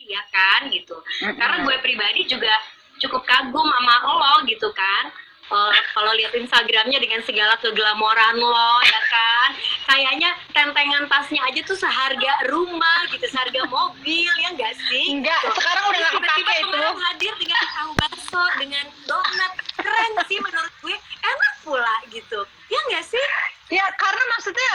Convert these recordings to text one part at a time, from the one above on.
ya kan gitu. Karena Mm-mm. gue pribadi juga cukup kagum sama lo gitu kan. Kalau lihat Instagramnya dengan segala keglamoran lo ya kan, kayaknya tentengan tasnya aja tuh seharga rumah gitu, seharga mobil ya nggak sih? Enggak, Tuh. sekarang udah Terus nggak tiba-tiba kepake itu. kemarin hadir dengan tahu bakso, dengan donat, keren sih menurut gue, enak pula gitu, ya nggak sih? Ya karena maksudnya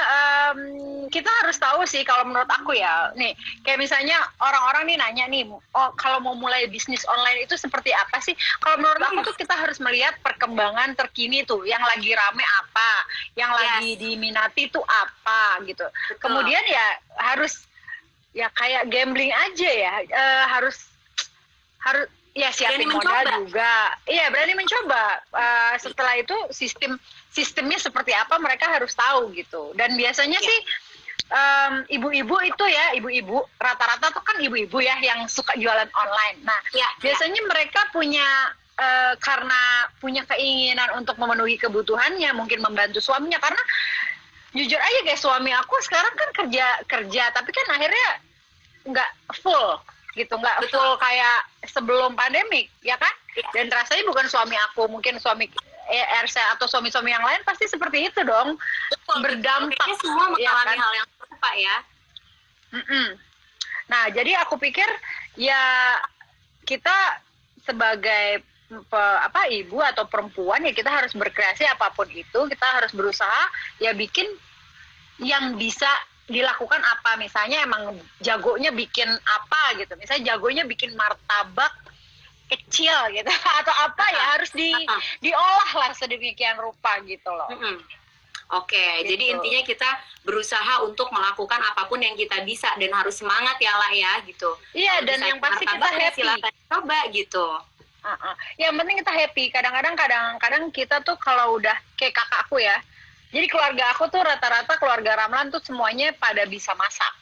kita harus tahu sih kalau menurut aku ya, nih kayak misalnya orang-orang nih nanya nih, oh kalau mau mulai bisnis online itu seperti apa sih? Kalau menurut aku tuh kita harus melihat perkembangan terkini tuh, yang lagi rame apa, yang lagi Yes, diminati tuh apa gitu. betul. Kemudian ya harus ya kayak gambling aja ya, harus harus ya Berani siapin modal mencoba. juga, iya berani mencoba. Setelah itu sistemnya seperti apa mereka harus tahu gitu. Dan biasanya Ya, sih ibu-ibu itu ya, ibu-ibu rata-rata tuh kan ibu-ibu ya yang suka jualan online. Nah ya, ya, biasanya mereka punya karena punya keinginan untuk memenuhi kebutuhannya, mungkin membantu suaminya. Karena jujur aja guys, suami aku sekarang kan kerja kerja tapi kan akhirnya nggak full gitu, nggak betul. full kayak sebelum pandemik ya kan. Ya, Dan rasanya bukan suami aku, mungkin suami RC atau suami-suami yang lain pasti seperti itu dong, betul, betul. berdampak Kayaknya semua ya mengalami kan. hal yang serupa ya. Mm-mm. Nah jadi aku pikir ya kita sebagai ibu atau perempuan ya kita harus berkreasi, apapun itu kita harus berusaha ya bikin yang bisa dilakukan apa. Misalnya emang jagonya bikin apa gitu, misalnya jagonya bikin martabak kecil gitu atau apa ya harus diolah lah sedemikian rupa gitu loh. Oke, jadi Gitu. intinya kita berusaha untuk melakukan apapun yang kita bisa dan harus semangat ya lah ya gitu. Iya, Kalau dan bisa yang pasti kita martabak ya happy. silakan coba gitu. Yang penting kita happy. Kadang-kadang kita tuh kalau udah kayak kakakku ya, jadi keluarga aku tuh rata-rata keluarga Ramlan tuh semuanya pada bisa masak.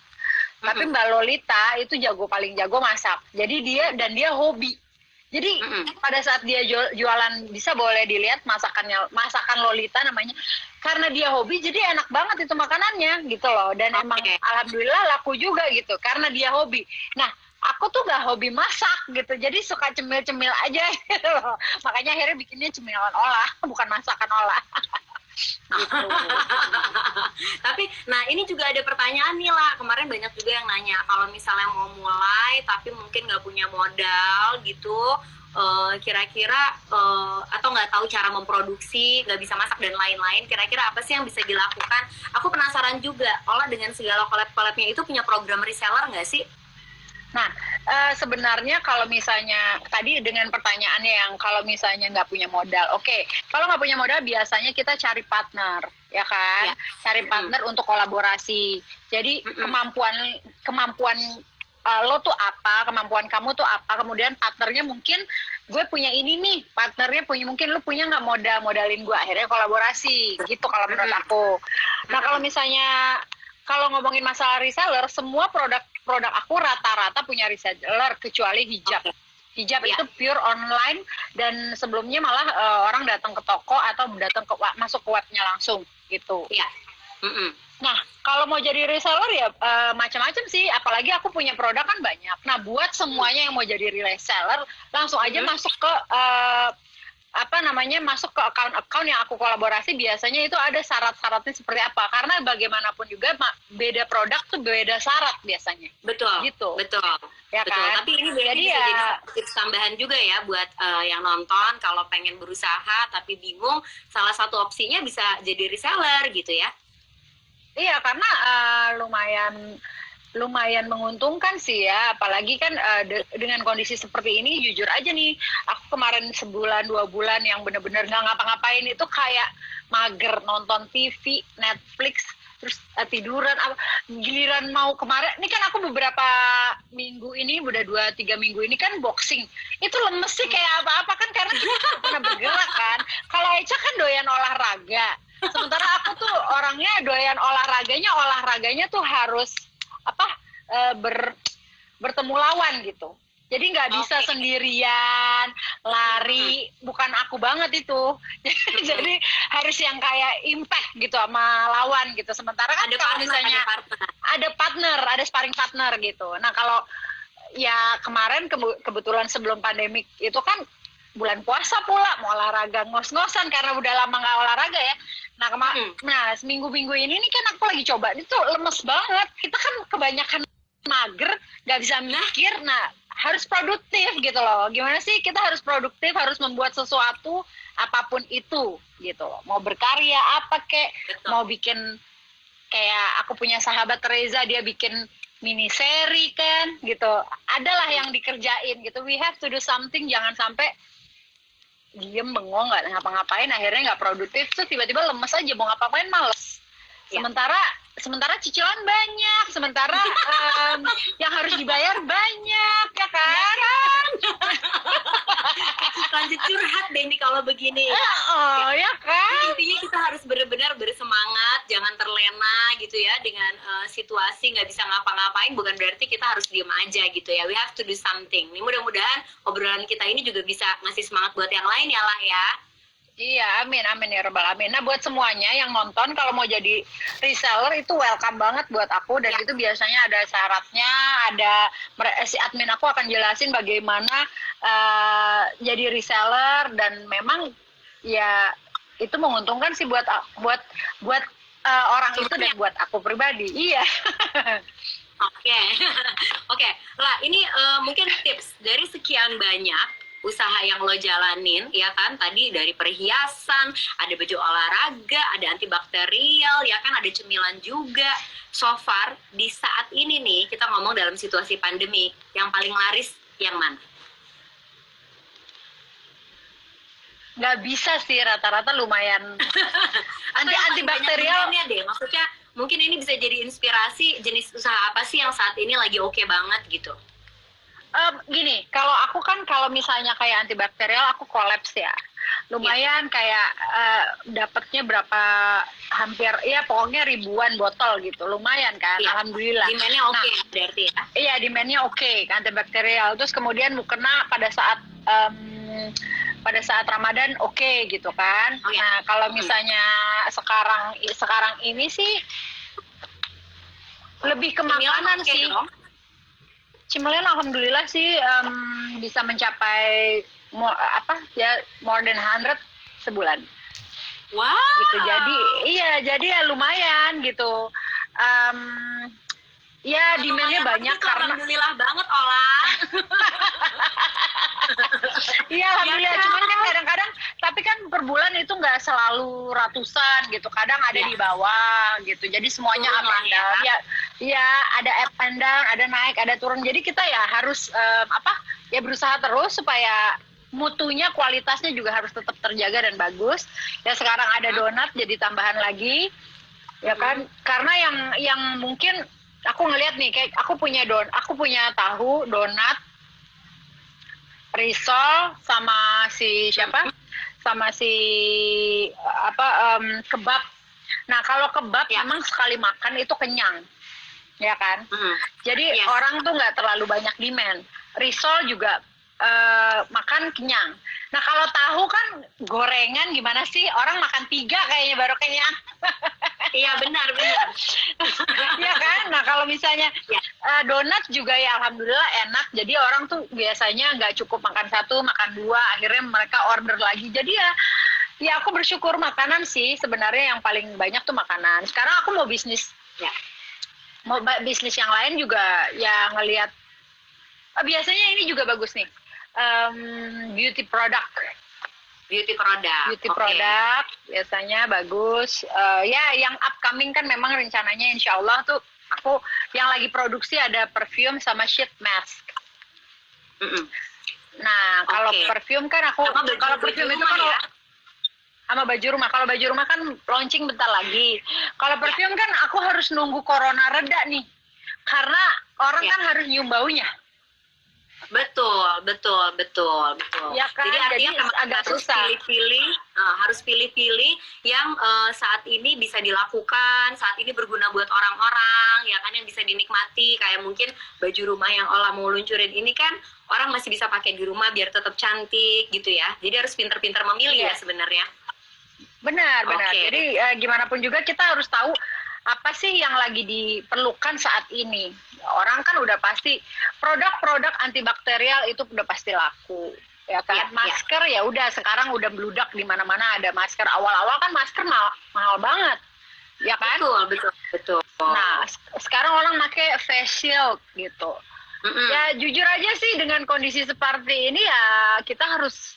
Tapi Mbak Lolita itu paling jago masak. Jadi dia hobi. Jadi pada saat dia jualan, bisa boleh dilihat masakan Lolita namanya. Karena dia hobi, jadi enak banget itu makanannya gitu loh. Dan emang Oke. alhamdulillah laku juga gitu karena dia hobi. Nah, aku tuh gak hobi masak gitu, jadi suka cemil-cemil aja gitu loh. Makanya akhirnya bikinnya cemilan olah, bukan masakan olah. Gitu. Tapi, nah ini juga ada pertanyaan nih lah. Kemarin banyak juga yang nanya kalau misalnya mau mulai tapi mungkin nggak punya modal gitu, kira-kira atau nggak tahu cara memproduksi, nggak bisa masak dan lain-lain. Kira-kira apa sih yang bisa dilakukan? Aku penasaran juga. Olah dengan segala collab-collabnya itu punya program reseller nggak sih? Nah, sebenarnya kalau misalnya tadi dengan pertanyaannya yang kalau misalnya nggak punya modal, oke. Kalau nggak punya modal biasanya kita cari partner, ya kan? Ya. Cari partner untuk kolaborasi. Jadi kemampuan lo tuh apa, kemampuan kamu tuh apa, kemudian partnernya mungkin gue punya ini nih, partnernya mungkin lu punya nggak modalin gue, akhirnya kolaborasi gitu kalau menurut aku. Nah kalau ngomongin masalah reseller, semua produk aku rata-rata punya reseller kecuali hijab. Hijab itu pure online, dan sebelumnya malah orang datang ke toko atau masuk ke webnya langsung gitu. Iya. Nah, kalau mau jadi reseller ya macam-macam sih. Apalagi aku punya produk kan banyak. Nah, buat semuanya yang mau jadi reseller, langsung aja masuk ke masuk ke account yang aku kolaborasi. Biasanya itu ada syarat-syaratnya seperti apa, karena bagaimanapun juga beda produk tuh beda syarat biasanya. Betul Gitu. Betul Ya betul. kan? Tapi ini bisa ya, jadi tips tambahan juga ya buat yang nonton, kalau pengen berusaha tapi bingung, salah satu opsinya bisa jadi reseller gitu ya. Iya, karena lumayan menguntungkan sih ya, apalagi kan dengan kondisi seperti ini. Jujur aja nih, aku kemarin sebulan 2 bulan yang bener-bener nggak ngapa-ngapain, itu kayak mager, nonton TV, Netflix, terus tiduran. Giliran mau kemarin, ini kan aku beberapa minggu ini, udah 2-3 minggu ini kan boxing, itu lemes sih kayak apa-apa kan, karena kita pernah bergerak kan. Kalau Eca kan doyan olahraga, sementara aku tuh orangnya doyan olahraganya tuh harus bertemu lawan gitu. Jadi nggak bisa sendirian lari, bukan aku banget itu. Jadi harus yang kayak impact gitu sama lawan gitu. Sementara kan kalau misalnya ada partner, ada sparring partner gitu. Nah, kalau ya kemarin kebetulan sebelum pandemik itu kan bulan puasa pula, mau olahraga ngos-ngosan karena udah lama nggak olahraga ya. Nah seminggu-minggu ini nih kan aku lagi coba, itu lemes banget. Kita kan kebanyakan mager, nggak bisa mikir. Nah harus produktif gitu loh. Gimana sih kita harus produktif, harus membuat sesuatu apapun itu gitu loh. Mau berkarya apa kek, mau bikin kayak aku punya sahabat Reza, dia bikin mini seri kan gitu. Adalah yang dikerjain gitu. We have to do something, jangan sampai diem bengong nggak ngapa-ngapain, akhirnya nggak produktif, terus tiba-tiba lemes aja, mau ngapa-ngapain males. Sementara cicilan banyak, sementara yang harus dibayar banyak, ya kan? Lanjut curhat deh nih kalau begini. Ya kan? Intinya kita harus benar-benar bersemangat, jangan terlena gitu ya dengan situasi nggak bisa ngapa-ngapain. Bukan berarti kita harus diem aja gitu ya. We have to do something. Nih mudah-mudahan obrolan kita ini juga bisa ngasih semangat buat yang lain ya lah ya. Iya, amin ya rabbal alamin. Nah buat semuanya yang nonton, kalau mau jadi reseller itu welcome banget buat aku, dan itu biasanya ada syaratnya, si admin aku akan jelasin bagaimana jadi reseller, dan memang ya itu menguntungkan sih buat orang itu dan buat aku pribadi. Iya. Oke. Lah ini mungkin tips dari sekian banyak usaha yang lo jalanin, ya kan, tadi dari perhiasan, ada baju olahraga, ada antibakterial, ya kan, ada cemilan juga. So far di saat ini nih kita ngomong dalam situasi pandemi, yang paling laris yang mana? Nggak bisa sih, rata-rata lumayan. Antibakterial deh, maksudnya mungkin ini bisa jadi inspirasi, jenis usaha apa sih yang saat ini lagi oke banget gitu. Gini, kalau misalnya kayak antibakterial aku kolaps ya, lumayan kayak dapatnya berapa, hampir ya pokoknya ribuan botol gitu, lumayan kan, alhamdulillah. Demand-nya oke berarti ya? Iya, demand-nya oke, antibakterial. Terus kemudian kena pada saat Ramadan oke gitu kan. Nah kalau misalnya sekarang ini sih lebih ke makanan sih. Cemilan alhamdulillah sih bisa mencapai more than 100 sebulan. Wow. Gitu. Jadi ya lumayan gitu. Ya demand-nya banyak karena alhamdulillah banget Olah. Iya alhamdulillah, cuman kan kadang-kadang, tapi kan per bulan itu nggak selalu ratusan gitu, kadang ada di bawah gitu, jadi semuanya up and down. Ya ada up and down, ada naik, ada turun, jadi kita ya harus berusaha terus supaya mutunya, kualitasnya juga harus tetap terjaga dan bagus. Ya sekarang ada donat jadi tambahan lagi, ya kan, karena yang mungkin aku ngelihat nih, kayak aku punya tahu, donat, risol, sama si kebab. Nah kalau kebab memang sekali makan itu kenyang, ya kan. Jadi orang tuh nggak terlalu banyak demand. Risol juga makan kenyang. Nah kalau tahu kan gorengan, gimana sih, orang makan 3 kayaknya baru kenyang. Iya benar. Iya kan. Nah kalau misalnya donat juga ya alhamdulillah enak. Jadi orang tuh biasanya nggak cukup makan 1, makan 2, akhirnya mereka order lagi. Jadi ya aku bersyukur makanan sih sebenarnya yang paling banyak tuh makanan. Sekarang aku mau bisnis yang lain juga ya, ngelihat biasanya ini juga bagus nih, beauty product biasanya bagus. Ya yang upcoming kan memang rencananya insya Allah tuh aku yang lagi produksi ada perfume sama sheet mask. Nah kalau perfume kan kalau perfume itu kan sama baju rumah. Kalau baju rumah kan launching bentar lagi. Kalau perfume kan aku harus nunggu corona reda nih, karena orang kan harus nyium baunya. Betul. Ya kan? Jadi artinya agak susah. Harus pilih-pilih yang saat ini bisa dilakukan, saat ini berguna buat orang-orang, ya kan, yang bisa dinikmati. Kayak mungkin baju rumah yang Olah mau luncurin ini kan orang masih bisa pakai di rumah biar tetap cantik gitu ya. Jadi harus pinter-pinter memilih ya sebenarnya. Benar. Jadi gimana pun juga kita harus tahu apa sih yang lagi diperlukan saat ini Orang kan udah pasti produk-produk antibakterial itu udah pasti laku, ya kan? Masker ya udah sekarang udah meludak di mana-mana ada masker. Awal-awal kan masker mahal banget, ya kan? Betul. Nah, sekarang orang pakai face shield gitu. Ya jujur aja sih dengan kondisi seperti ini ya kita harus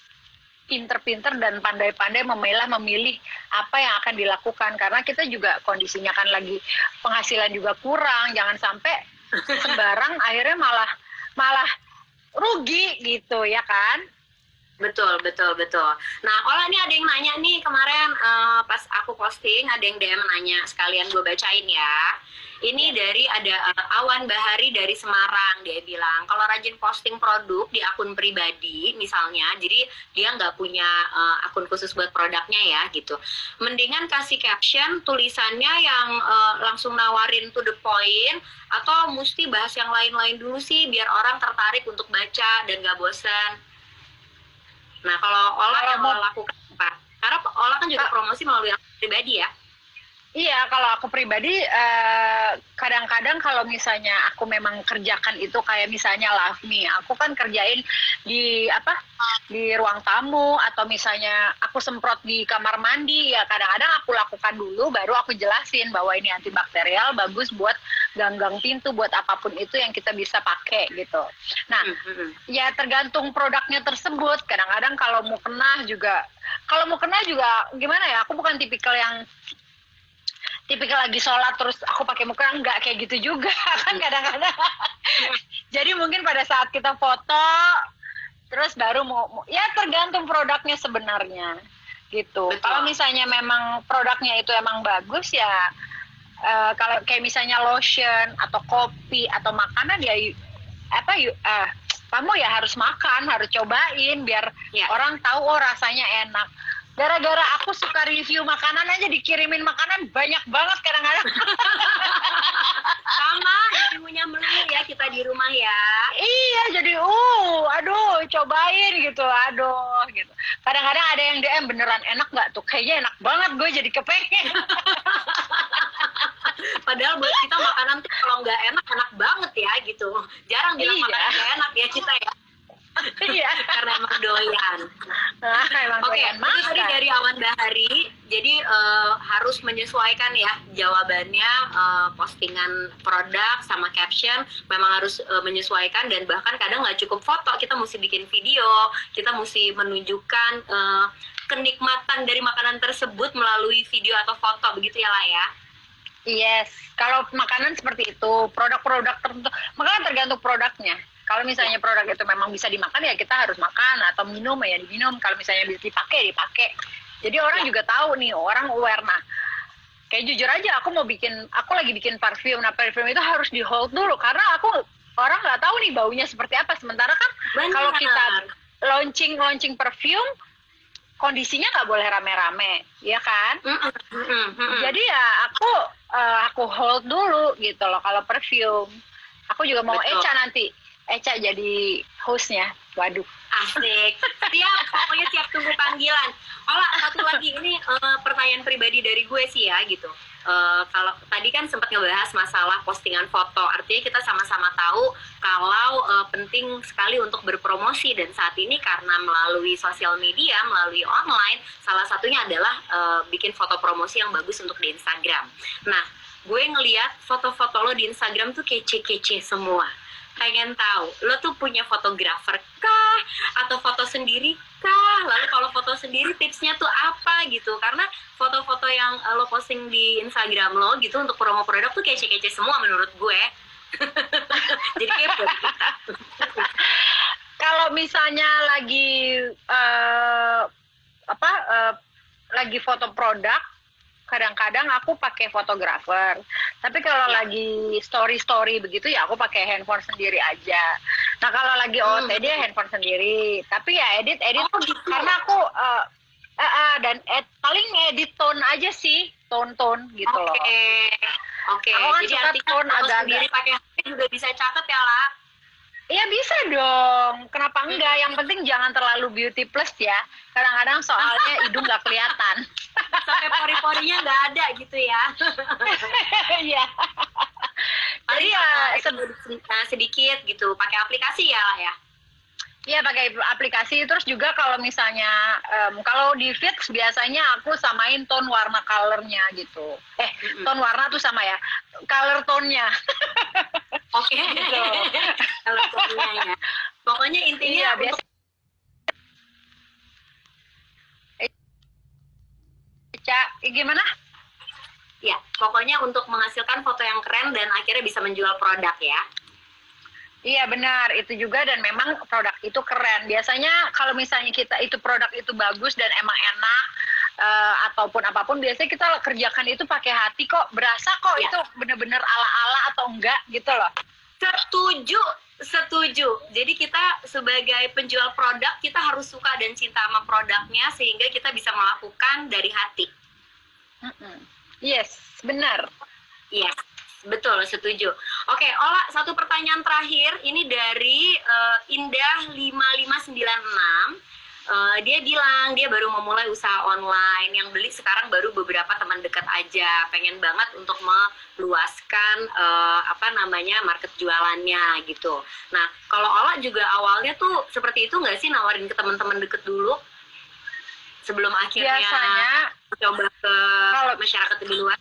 pinter-pinter dan pandai-pandai memilih apa yang akan dilakukan, karena kita juga kondisinya kan lagi penghasilan juga kurang, jangan sampai sembarang akhirnya malah rugi gitu ya kan. Betul. Nah, Ola ini ada yang nanya nih kemarin pas aku posting ada yang DM nanya, sekalian gue bacain ya. Ini dari ada Awan Bahari dari Semarang, dia bilang kalau rajin posting produk di akun pribadi misalnya, jadi dia nggak punya akun khusus buat produknya ya gitu. Mendingan kasih caption tulisannya yang langsung nawarin to the point, atau mesti bahas yang lain-lain dulu sih biar orang tertarik untuk baca dan nggak bosan. Nah, kalau Ola yang mau lakukan apa? Karena Ola kan juga promosi melalui akun pribadi ya. Iya, kalau aku pribadi kadang-kadang kalau misalnya aku memang kerjakan itu kayak misalnya Lavni, aku kan kerjain di ruang tamu atau misalnya aku semprot di kamar mandi, ya kadang-kadang aku lakukan dulu baru aku jelasin bahwa ini antibakterial, bagus buat ganggang pintu, buat apapun itu yang kita bisa pakai gitu. Nah, ya tergantung produknya tersebut. Kadang-kadang kalau mau kena juga gimana ya? Aku bukan tipikal lagi sholat terus aku pakai mukena, enggak kayak gitu juga kan kadang-kadang. Jadi mungkin pada saat kita foto terus baru mau ya tergantung produknya sebenarnya gitu. Kalau misalnya memang produknya itu emang bagus ya kalau kayak misalnya lotion atau kopi atau makanan ya kamu ya harus makan, harus cobain biar orang tahu oh rasanya enak. Gara-gara aku suka review makanan aja dikirimin makanan banyak banget kadang-kadang. Sama, jadi punya melulu ya kita di rumah ya. Iya, jadi aduh, cobain gitu, gitu. Kadang-kadang ada yang DM beneran enak nggak tuh? Kayaknya enak banget, gue jadi kepengen. Padahal buat kita makanan tuh kalau nggak enak banget ya gitu. Jarang bilang makanan nggak enak ya kita ya. Iya, karena emang doyan. Oke, itu tadi dari Awan Bahari. Jadi harus menyesuaikan ya jawabannya, postingan produk sama caption memang harus menyesuaikan, dan bahkan kadang nggak cukup foto, kita mesti bikin video, kita mesti menunjukkan kenikmatan dari makanan tersebut melalui video atau foto, begitu ya lah ya. Yes, kalau makanan seperti itu, produk-produk tertentu, makanan tergantung produknya. Kalau misalnya produk itu memang bisa dimakan ya kita harus makan, atau minum ya diminum. Kalau misalnya bisa dipakai. Jadi orang juga tahu nih, orang aware. Nah, kayak jujur aja aku lagi bikin parfum. Nah, parfum itu harus di hold dulu karena orang nggak tahu nih baunya seperti apa. Sementara kan kalau kita launching parfum, kondisinya nggak boleh rame-rame, ya kan? Jadi ya aku hold dulu gitu loh kalau parfum. Aku juga mau Eca jadi hostnya. Waduh. Asik. Pokoknya siap tunggu panggilan. Ola, satu lagi ini pertanyaan pribadi dari gue sih ya gitu. Kalau tadi kan sempat ngebahas masalah postingan foto, artinya kita sama-sama tahu kalau penting sekali untuk berpromosi, dan saat ini karena melalui sosial media, melalui online, salah satunya adalah bikin foto promosi yang bagus untuk di Instagram. Nah, gue ngeliat foto-foto lo di Instagram tuh kece-kece semua. Pengen tahu, lo tuh punya fotografer kah? Atau foto sendiri kah? Lalu kalau foto sendiri tipsnya tuh apa gitu? Karena foto-foto yang lo posting di Instagram lo gitu untuk promo produk tuh kece-kece semua menurut gue. Jadi kepo. Kalau misalnya lagi lagi foto produk, kadang-kadang aku pakai fotografer. Tapi kalau lagi story begitu ya aku pakai handphone sendiri aja. Nah, kalau lagi OOTD handphone sendiri. Tapi ya edit gitu. Karena aku paling edit tone aja sih, tone gitu loh. Oke. Aku kan jadi suka tone agak sendiri pakai HP juga bisa cakep ya lah. Iya bisa dong, kenapa enggak? Yang penting jangan terlalu beauty plus ya. Kadang-kadang soalnya hidung nggak kelihatan. Sampai pori-porinya nggak ada gitu ya. Iya. Paling Jadi ya sedikit gitu, pakai aplikasi ya lah ya. Iya pakai aplikasi. Terus juga kalau misalnya kalau di Fits biasanya aku samain tone warna colornya gitu. Tone warna tuh sama ya, color tone-nya. Oke. Gitu. Color tone-nya ya. Pokoknya intinya biasa. Gimana? Ya, pokoknya untuk menghasilkan foto yang keren dan akhirnya bisa menjual produk ya. Iya benar, itu juga, dan memang produk itu keren. Biasanya kalau misalnya kita itu produk itu bagus dan emang enak ataupun apapun, biasanya kita kerjakan itu pakai hati kok, berasa kok itu bener-bener ala-ala atau enggak gitu loh. Setuju. Jadi kita sebagai penjual produk, kita harus suka dan cinta sama produknya sehingga kita bisa melakukan dari hati. Yes, benar. Yes. Betul, setuju. Oke, Ola, satu pertanyaan terakhir. Ini dari Indah 5596. Dia bilang dia baru memulai usaha online. Yang beli sekarang baru beberapa teman dekat aja. Pengen banget untuk meluaskan market jualannya gitu. Nah, kalau Ola juga awalnya tuh seperti itu nggak sih, nawarin ke teman-teman deket dulu? Sebelum akhirnya coba ke masyarakat lebih luas?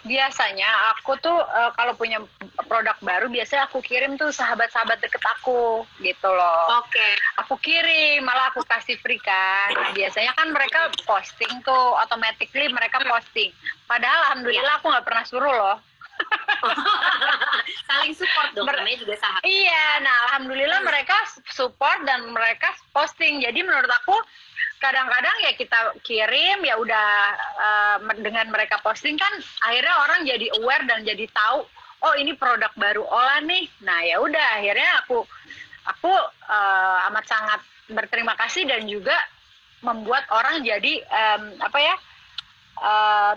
Biasanya aku tuh kalau punya produk baru biasanya aku kirim tuh sahabat-sahabat deket aku gitu loh. Oke. Aku kirim, malah aku kasih free kan. Nah, biasanya kan mereka posting tuh, automatically mereka posting. Padahal alhamdulillah aku nggak pernah suruh loh. Saling support dong, namanya juga sahabat. Iya, nah alhamdulillah mereka support dan mereka posting. Jadi menurut aku kadang-kadang ya kita kirim ya udah dengan mereka posting kan akhirnya orang jadi aware dan jadi tahu, oh ini produk baru Ola nih. Nah ya udah akhirnya aku amat sangat berterima kasih dan juga membuat orang jadi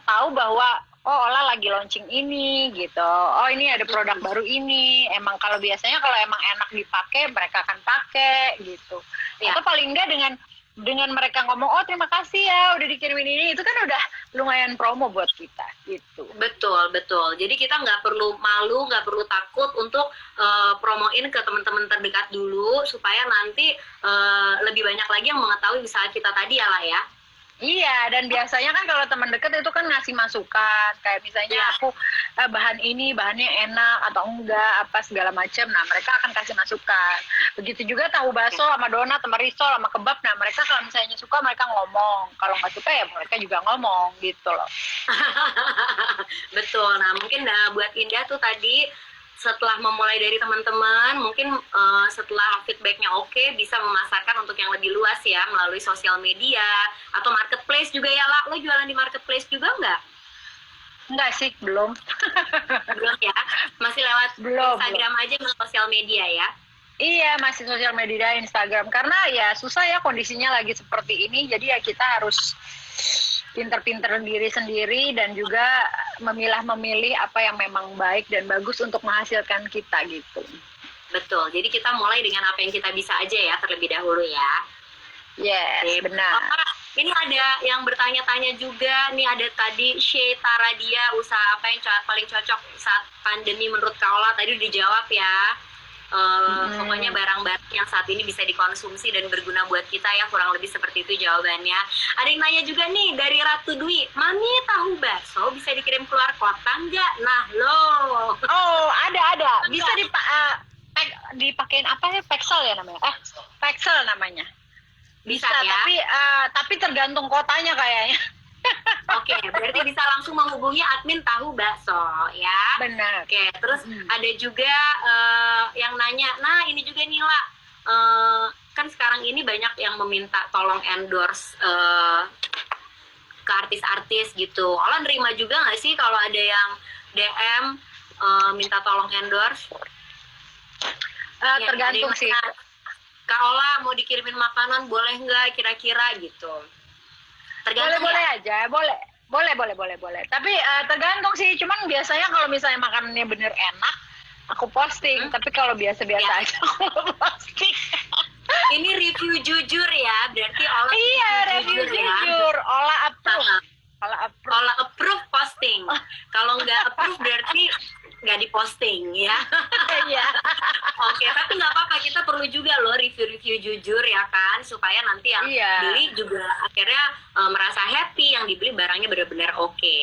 tahu bahwa oh Ola lagi launching ini gitu. Oh ini ada produk baru ini. Emang kalau biasanya kalau emang enak dipakai mereka akan pakai gitu. Ya. Atau paling enggak dengan mereka ngomong, oh terima kasih ya udah dikirimin ini, itu kan udah lumayan promo buat kita gitu. Betul. Jadi kita nggak perlu malu, nggak perlu takut untuk promoin ke teman-teman terdekat dulu supaya nanti lebih banyak lagi yang mengetahui usaha kita tadi ya lah ya. Iya, dan biasanya kan kalau teman dekat itu kan ngasih masukan, kayak misalnya aku bahannya enak atau enggak, apa segala macam. Nah, mereka akan kasih masukan. Begitu juga tahu bakso sama donat sama risol sama kebab. Nah, mereka kalau misalnya suka mereka ngomong, kalau nggak suka ya mereka juga ngomong gitu loh. Betul. Nah, mungkin buat Indah tuh tadi setelah memulai dari teman-teman, mungkin setelah feedbacknya oke, bisa memasarkan untuk yang lebih luas ya, melalui sosial media, atau marketplace juga ya, lah. Lo jualan di marketplace juga nggak? Enggak sih, belum. Belum ya? Masih lewat Instagram aja, sosial media ya? Iya, masih sosial media Instagram. Karena ya susah ya kondisinya lagi seperti ini, jadi ya kita harus pinter-pinter diri sendiri dan juga memilah-memilih apa yang memang baik dan bagus untuk menghasilkan kita gitu. Betul, jadi kita mulai dengan apa yang kita bisa aja ya terlebih dahulu ya. Yes, benar. Ini ada yang bertanya-tanya juga, nih ada tadi Syaita Radia, usaha apa yang paling cocok saat pandemi menurut Kak Ola, tadi udah dijawab ya. Pokoknya barang-barang yang saat ini bisa dikonsumsi dan berguna buat kita ya, kurang lebih seperti itu jawabannya. Ada yang nanya juga nih dari Ratu Dwi, Mami tahu bakso bisa dikirim keluar kota nggak? Nah lo. Oh ada bisa dipakein apa ya, Paxel ya namanya? Paxel namanya. Bisa ya? Tapi tergantung kotanya kayaknya. Oke, berarti bisa langsung menghubungi admin Tahu Bakso ya. Benar. Oke, terus ada juga yang nanya, nah ini juga nih lah, kan sekarang ini banyak yang meminta tolong endorse ke artis-artis gitu. Ola nerima juga nggak sih kalau ada yang DM minta tolong endorse? Tergantung sih. Kak Ola mau dikirimin makanan boleh nggak kira-kira gitu? Boleh aja, boleh. Tapi tergantung sih, cuman biasanya kalau misalnya makanannya bener enak, aku posting. Tapi kalau biasa-biasa aja, aku posting. Ini review jujur ya, berarti Ola review jujur. Ola approve. Ola approve posting. Kalau nggak approve berarti nggak ya diposting ya. Iya. Oke, tapi nggak apa-apa, kita perlu juga loh review-review jujur ya kan, supaya nanti yang Iya. beli juga akhirnya merasa happy, yang dibeli barangnya benar-benar oke.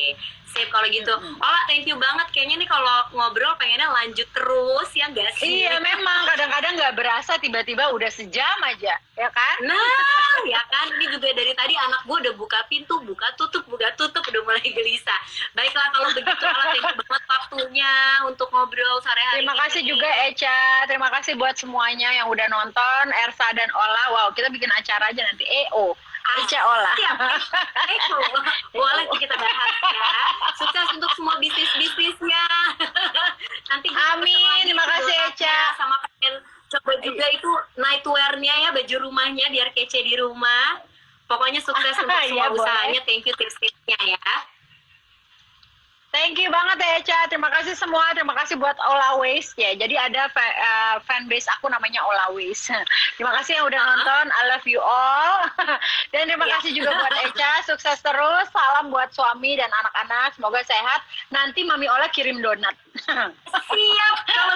Sip kalau gitu. Ola, thank you banget. Kayaknya nih kalau ngobrol pengennya lanjut terus ya nggak sih? Iya, memang kadang-kadang nggak berasa tiba-tiba udah sejam aja, ya kan? Nah, ya kan, ini juga dari tadi anak gue udah buka pintu, buka tutup, udah mulai gelisah. Baiklah kalau begitu, Ola, thank you banget waktunya untuk ngobrol sore hari Terima kasih ini. juga Echa, terima kasih buat semuanya yang udah nonton, Ersa dan Ola. Wow, kita bikin acara aja nanti, EO, Echa Ola. Siap, Eko, boleh kita bahas ya. Sukses untuk semua bisnisnya. Nanti kita Amin, ketemu lagi terima kasih, di Echa. sama pengen coba juga itu nightwear-nya ya, baju rumahnya biar kece di rumah. Pokoknya sukses untuk semua Iya, boleh. usahanya. Thank you tips-tipsnya ya. Thank you banget ya Echa, terima kasih semua, terima kasih buat Always ya. Jadi ada fanbase aku namanya Always. Terima kasih yang udah nonton, I love you all. Dan terima Iya. kasih juga buat Echa, sukses terus, salam buat suami dan anak-anak, semoga sehat. Nanti Mami Ola kirim donat. Siap, kalau